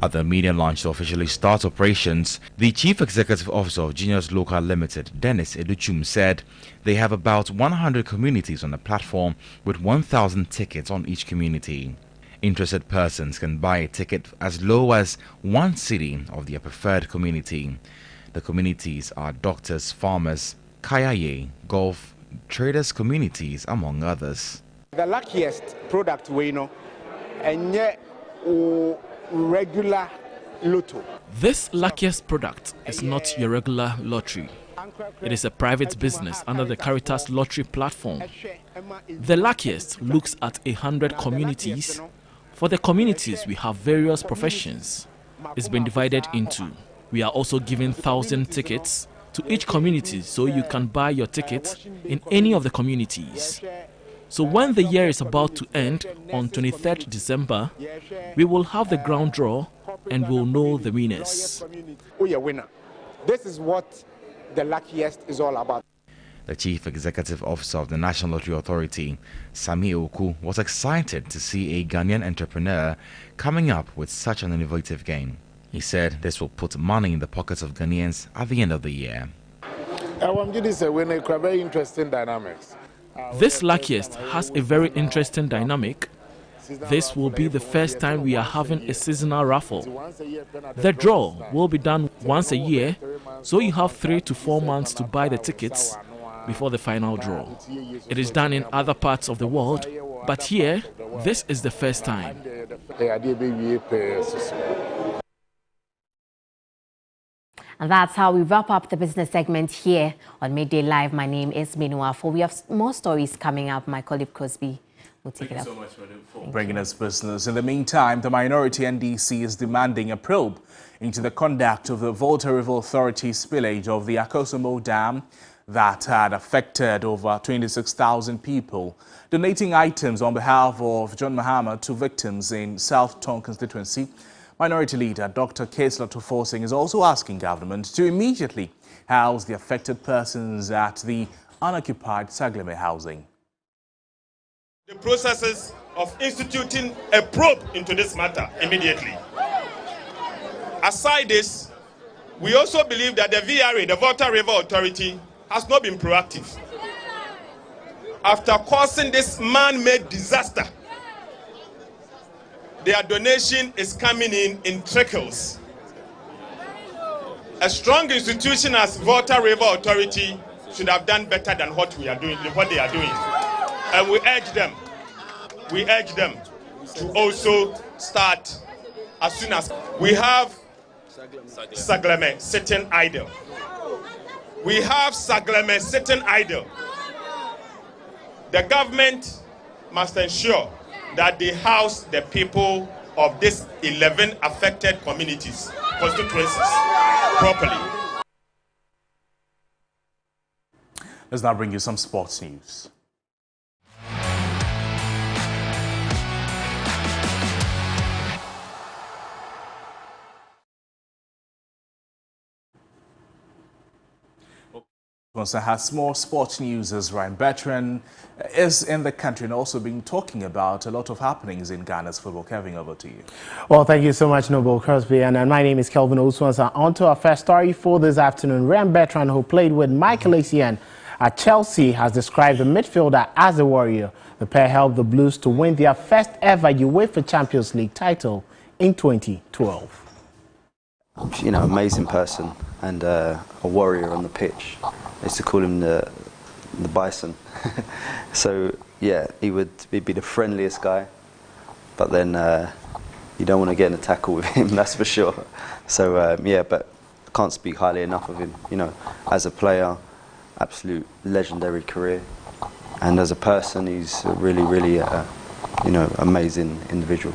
At the media launch to officially start operations, the Chief Executive Officer of Genius Local Limited, Dennis Educhum, said they have about 100 communities on the platform with 1,000 tickets on each community. Interested persons can buy a ticket as low as 1 cedi of their preferred community. The communities are doctors, farmers, Kayaye, golf, traders communities, among others. The luckiest product we know, and yet regular lotto. This luckiest product is not your regular lottery. It is a private business under the Caritas Lottery platform. The luckiest looks at 100 communities. For the communities, we have various professions. It's been divided into. We are also giving 1,000 tickets to each community, so you can buy your ticket in any of the communities. So when the year is about to end on 23rd December, we will have the ground draw and we'll know the winners. This is what the luckiest is all about. The Chief Executive Officer of the National Lottery Authority, Sami Oku, was excited to see a Ghanaian entrepreneur coming up with such an innovative game. He said this will put money in the pockets of Ghanaians at the end of the year. This very interesting dynamics. This luckiest has a very interesting dynamic. This will be the first time we are having a seasonal raffle. The draw will be done once a year, so you have 3 to 4 months to buy the tickets before the final draw. It is done in other parts of the world, but here, this is the first time. And that's how we wrap up the business segment here on Midday Live. My name is Menua. For we have more stories coming up. My colleague Crosby will take it up. Thank you so much for bringing us business. In the meantime, the minority NDC is demanding a probe into the conduct of the Volta River Authority spillage of the Akosombo Dam that had affected over 26,000 people. Donating items on behalf of John Mahama to victims in South Tong constituency, Minority Leader Dr. Kesla Tufosing is also asking government to immediately house the affected persons at the unoccupied Sagleme housing. The processes of instituting a probe into this matter immediately. Aside this, we also believe that the VRA, the Volta River Authority, has not been proactive. After causing this man-made disaster, their donation is coming in trickles. A strong institution as Volta River Authority should have done better than what they are doing. And we urge them to also start as soon as we have Sagleme sitting idle. We have Sagleme sitting idle. The government must ensure that they house the people of these 11 affected communities, constituencies, properly. Let's now bring you some sports news. Has more sports news as Ryan Bertrand is in the country and also been talking about a lot of happenings in Ghana's football. Kevin, over to you. Well, thank you so much, Noble Crosby. And my name is Kelvin Oswansa. On to our first story for this afternoon. Ryan Bertrand, who played with Michael Essien at Chelsea has described the midfielder as a warrior. The pair helped the Blues to win their first ever UEFA Champions League title in 2012. You know, amazing person and a warrior on the pitch. I used to call him the Bison. So yeah, he'd be the friendliest guy, but then you don't want to get in a tackle with him, that's for sure. So yeah, but I can't speak highly enough of him. You know, as a player, absolute legendary career, and as a person, he's a really, really, you know, amazing individual.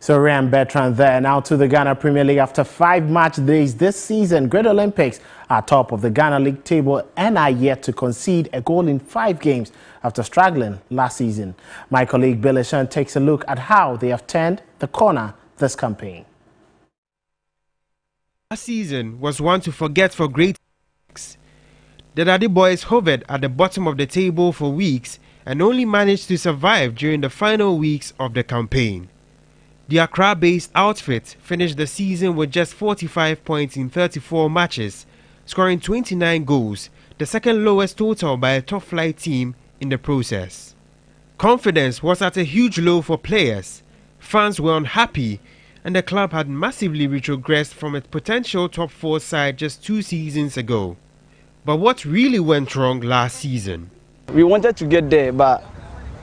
So Ryan Bertrand there. Now to the Ghana Premier League. After 5 match days this season, Great Olympics are top of the Ghana League table and are yet to concede a goal in 5 games after struggling last season. My colleague Billy Shan takes a look at how they have turned the corner this campaign. Last season was one to forget for Great Olympics. The Daddy Boys hovered at the bottom of the table for weeks and only managed to survive during the final weeks of the campaign. The Accra-based outfit finished the season with just 45 points in 34 matches, scoring 29 goals, the second lowest total by a top-flight team in the process. Confidence was at a huge low for players, fans were unhappy, and the club had massively retrogressed from its potential top-4 side just 2 seasons ago. But what really went wrong last season? We wanted to get there, but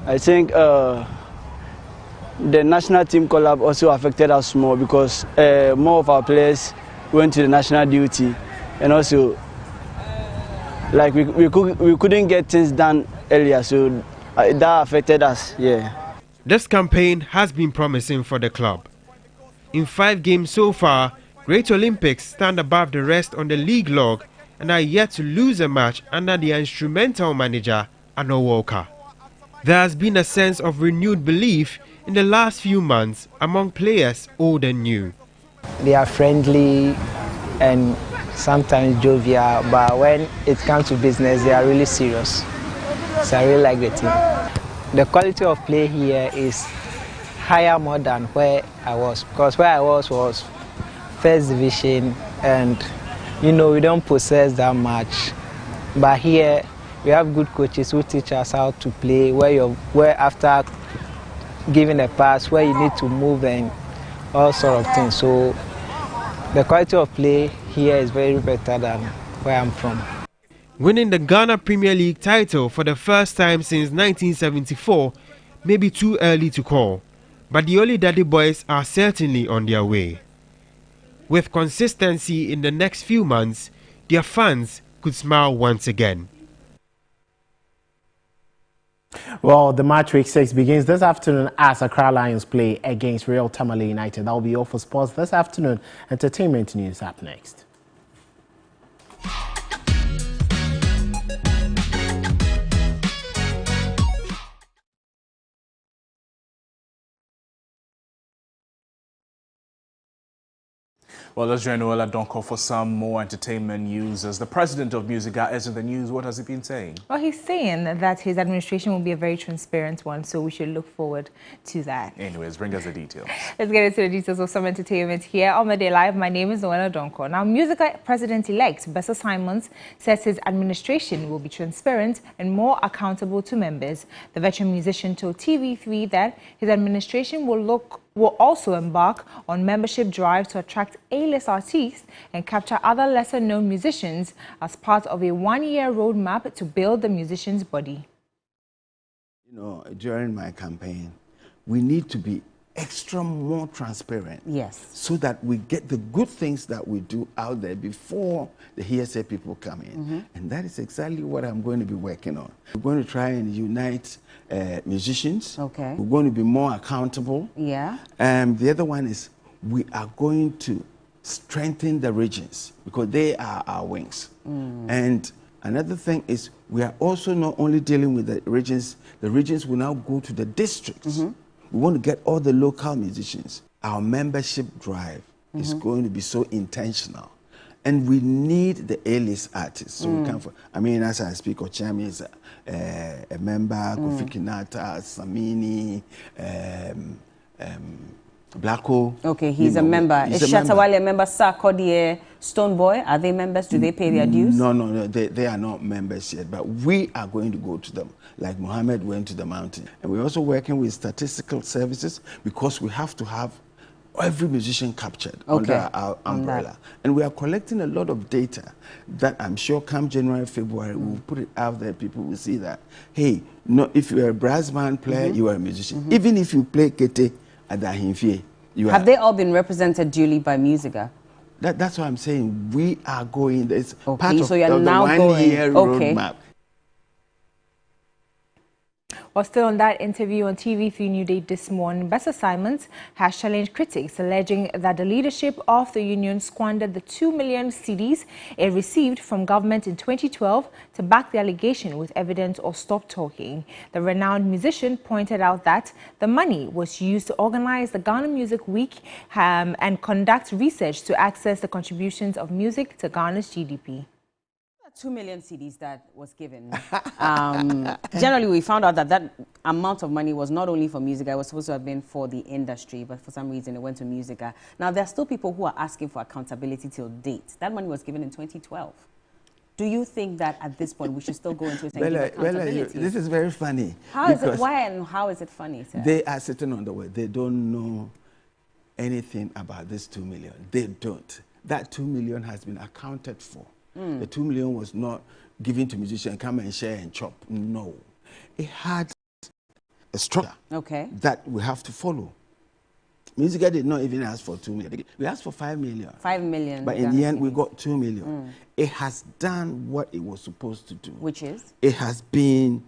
I think the national team collab also affected us more because more of our players went to the national duty, and also like we couldn't get things done earlier, so that affected us. Yeah. This campaign has been promising for the club. In 5 games so far, Great Olympics stand above the rest on the league log and are yet to lose a match under the instrumental manager Arno Walker. There has been a sense of renewed belief in the last few months among players old and new. They are friendly and sometimes jovial, but when it comes to business, they are really serious. So I really like the team. The quality of play here is higher more than where I was, because where I was first division, and you know, we don't possess that much. But here we have good coaches who teach us how to play, where after giving a pass, where you need to move and all sort of things. So the quality of play here is very better than where I'm from. Winning the Ghana Premier League title for the first time since 1974 may be too early to call, but the Oli Daddy Boys are certainly on their way. With consistency in the next few months, their fans could smile once again. Well, the match week 6 begins this afternoon as Accra Lions play against Real Tamale United. That will be all for sports this afternoon. Entertainment news up next. Well, let's join Noella Donko for some more entertainment news. As the president of Musica is in the news, what has he been saying? Well, he's saying that his administration will be a very transparent one, so we should look forward to that. Anyways, bring us the details. Let's get into the details of some entertainment here on Midday Live. My name is Noella Donko. Now, Musica President-elect Bessa Simons says his administration will be transparent and more accountable to members. The veteran musician told TV3 that his administration will also embark on membership drive to attract A-list artists and capture other lesser-known musicians as part of a 1-year roadmap to build the musician's body. You know, during my campaign, we need to be extra more transparent. Yes. So that we get the good things that we do out there before the hearsay people come in. And that is exactly what I'm going to be working on. We're going to try and unite musicians. Okay. We're going to be more accountable. Yeah. The other one is we are going to strengthen the regions because they are our wings. And another thing is we are also not only dealing with the regions will now go to the districts. We want to get all the local musicians. Our membership drive is going to be so intentional. And we need the A-list artists. So we can, I mean, as I speak, Ochami is a member, Kofi Kinata, Samini, Blacko. Okay, he's a member. Is Shatta Wale a member? Sarkodie, Stonebwoy, are they members? Do they pay their dues? No, they are not members yet, but we are going to go to them, like Mohammed went to the mountain. And we're also working with statistical services because we have to have every musician captured under our umbrella. And we are collecting a lot of data that I'm sure come January, February, we'll put it out there, people will see that, hey, no, if you're a brass band player, you are a musician. Even if you play kete at the Ahimfie, have they all been represented duly by Musica? That's what I'm saying. We are going, it's part so you're of now the one-year roadmap. Well, still on that interview on TV3 New Day this morning, Bessa Simons has challenged critics, alleging that the leadership of the union squandered the 2 million cedis it received from government in 2012 to back the allegation with evidence or stop talking. The renowned musician pointed out that the money was used to organize the Ghana Music Week and conduct research to access the contributions of music to Ghana's GDP. 2 million cedis that was given. Generally, we found out that that amount of money was not only for Musica, it was supposed to have been for the industry, but for some reason it went to Musica. Now, there are still people who are asking for accountability till date. That money was given in 2012. Do you think that at this point we should still go into accountability? This is very funny. How is it? Why and how is it funny, sir? They are sitting on the way. They don't know anything about this 2 million. They don't. That 2 million has been accounted for. The 2 million was not given to musicians, come and share and chop. No. It had a structure that we have to follow. Musica did not even ask for 2 million. We asked for 5 million. 5 million. But in the end, we got 2 million. It has done what it was supposed to do. Which is? It has been,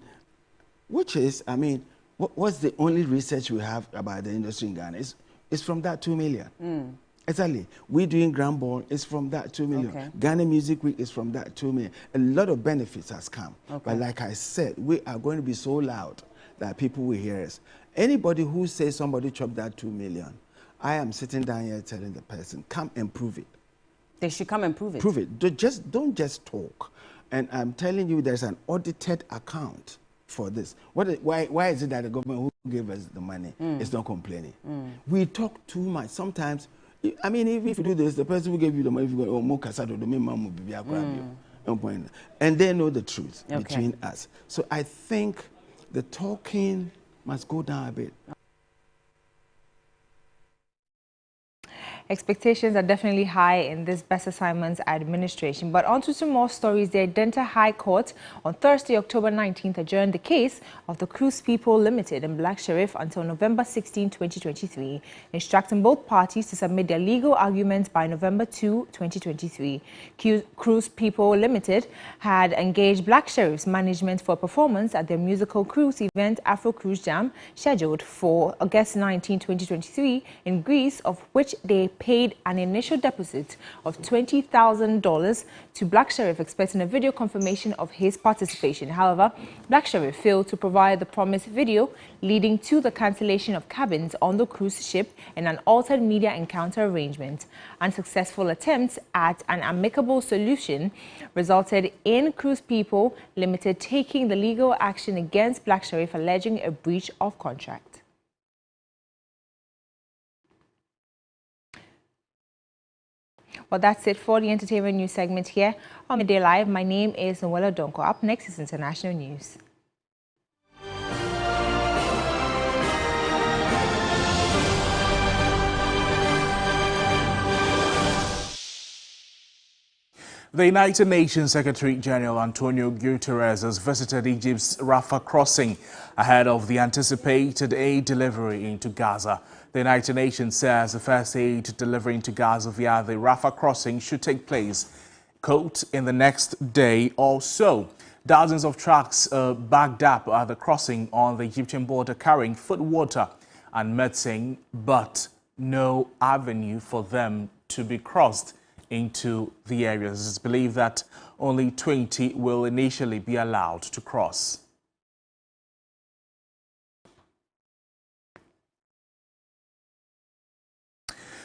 I mean, what's the only research we have about the industry in Ghana? It's from that 2 million. Exactly. We're doing Grand Ball, it's from that 2 million. Ghana Music Week is from that 2 million. A lot of benefits has come. But like I said, we are going to be so loud that people will hear us. Anybody who says somebody chopped that 2 million, I am sitting down here telling the person, come and prove it. They should come and prove it. Prove it. Don't just talk. And I'm telling you, there's an audited account for this. Why is it that the government who gave us the money is not complaining? We talk too much. Sometimes, I mean, if you do this, the person who gave you the money, if you go, oh, more casado, the main man will be and they know the truth between us. So I think the talking must go down a bit. Expectations are definitely high in this Bessa Simons administration. But on to some more stories. The Adenta High Court on Thursday, October 19th, adjourned the case of the Cruise People Limited and Black Sheriff until November 16, 2023, instructing both parties to submit their legal arguments by November 2, 2023. Cruise People Limited had engaged Black Sheriff's management for performance at their musical cruise event Afro Cruise Jam, scheduled for August 19, 2023 in Greece, of which they paid an initial deposit of $20,000 to Black Sheriff, expecting a video confirmation of his participation. However, Black Sheriff failed to provide the promised video, leading to the cancellation of cabins on the cruise ship and an altered media encounter arrangement. Unsuccessful attempts at an amicable solution resulted in Cruise People Limited taking the legal action against Black Sheriff, alleging a breach of contract. Well, that's it for the entertainment news segment here on Midday Live. My name is Noella Donko. Up next is international news. The United Nations Secretary General Antonio Guterres has visited Egypt's Rafah crossing ahead of the anticipated aid delivery into Gaza. The United Nations says the first aid delivery into Gaza via the Rafah crossing should take place, quote, in the next day or so. Dozens of trucks backed up at the crossing on the Egyptian border carrying food, water and medicine, but no avenue for them to be crossed into the areas. It's believed that only 20 will initially be allowed to cross.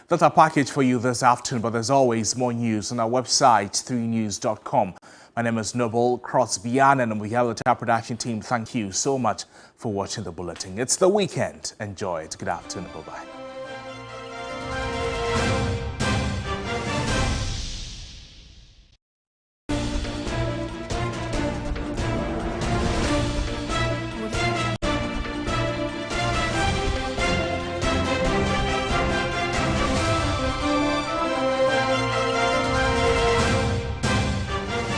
That's our package for you this afternoon, but there's always more news on our website, 3news.com. My name is Noble Cross-Bian, and we have the entire production team. Thank you so much for watching the bulletin. It's the weekend. Enjoy it. Good afternoon. Bye-bye.